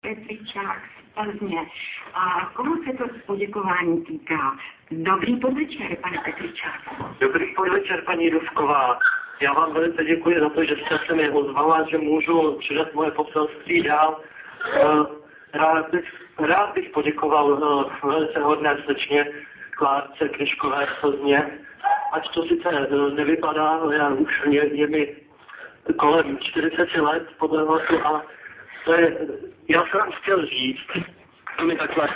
Petričák z Plzně. A komu se to poděkování týká? Dobrý podvečer, pane Petričáku. Dobrý podvečer, paní Dufková. Já vám velice děkuji za to, že jste se mi ozvala, že můžu předat moje poselství dál. Rád bych poděkoval velice hodně srdečně Klárce Kryškové z Plzně. Ať to sice nevypadá, je mi kolem 40 let podle hlasu, ale já jsem vám chtěl říct, že my takhle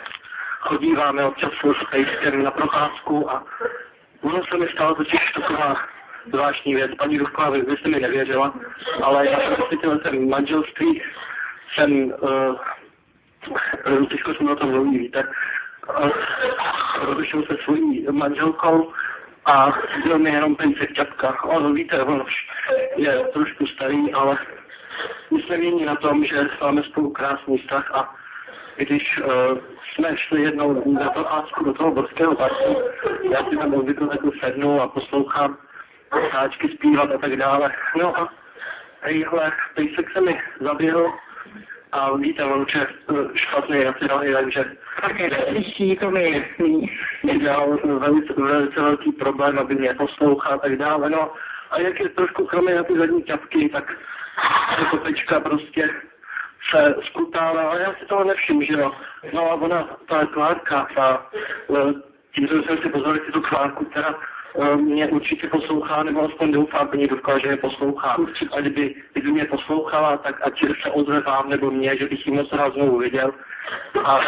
chodíváme občas s Pejskem na procházku a ono se mi stalo totiž taková zvláštní věc. Paní Dufková, vy jste mi nevěřila, ale já jsem cítil ten manželství, těžko jsem na tom mluví, víte, rozlišil se svojí manželkou a byl mi jenom Pejsek Čapka. On, víte, on už je trošku starý, ale my jsme mění na tom, že máme spolu krásný vztah a když jsme šli jednou na procházku do toho Borského parku, já si tam obvykle takhle sednu a poslouchám ptáčky zpívat a tak dále. No a ejhle, Pejsek se mi zaběhl a víte, on už je špatný na ty nohy, takže slyší, to mi je jasný. dělal velice velký problém, aby mě poslouchal a tak dále. No a jak je trošku kromě na ty zadní čapky, tak jako Pečka prostě se skutála, ale já si toho nevšiml, že jo. No a ona, ta Klárka, tím, že jsem si pozval tu Klárku, která mě určitě poslouchá, nebo aspoň doufám, paní Dufková, že mě poslouchá. A kdyby mě poslouchala, tak ať se ozve vám nebo mě, že bych ji moc rád znovu viděl. A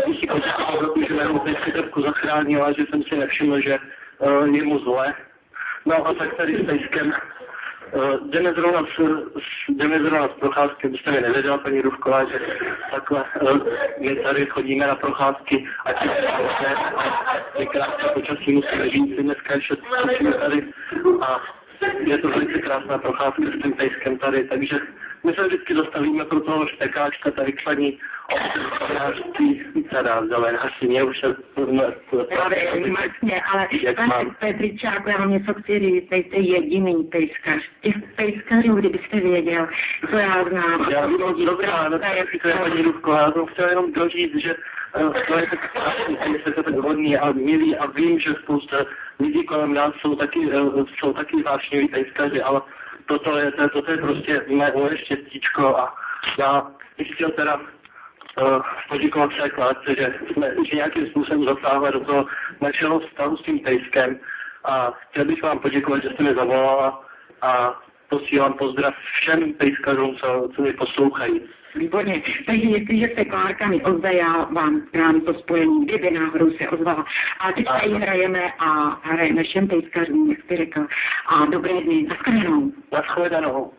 bych ji poděkoval, že mě teď trošku zachránila, že jsem si nevšiml, že je mu zle. No a tak tady s Pejskem jdeme zrovna z procházky, byste mi nevěděla, paní Dufková, že takhle my tady chodíme na procházky a je krásné počasí, musíme říct, dneska ještě tady a je to velice krásná procházka s tím Pejskem tady, takže my se vždycky zastavíme pro toho štekáčka, tady klaní občanářství, zelenářství, mě už je ale pane Petričáku, já vám něco chci říct, jste jediný pejskař. Těch pejskařů, kdybyste věděl, co já znám. Já bych moc dobrá, no to je paní Dufková, já jsem chtěl jenom doříct, že to je tak krásný, jste tak hodný a milý a vím, že spousta lidí kolem nás jsou taky vášniví pejskaři, ale toto je prostě moje štěstíčko a já bych chtěl teda poděkovat se Klárce, že nějakým způsobem zasáhla do toho našeho vztahu s tím Pejskem a chtěl bych vám poděkovat, že jste mě zavolala a posílám pozdrav všem pejskařům, co mě poslouchají. Výborně. Takže jestliže se Klárka mi ozve, já vám dám to spojení, kdyby náhodou se ozvala. A teď tady hrajeme a hrajeme všem pejskařům, jak jste řekl. A dobré dny. Naschledanou. Naschledanou.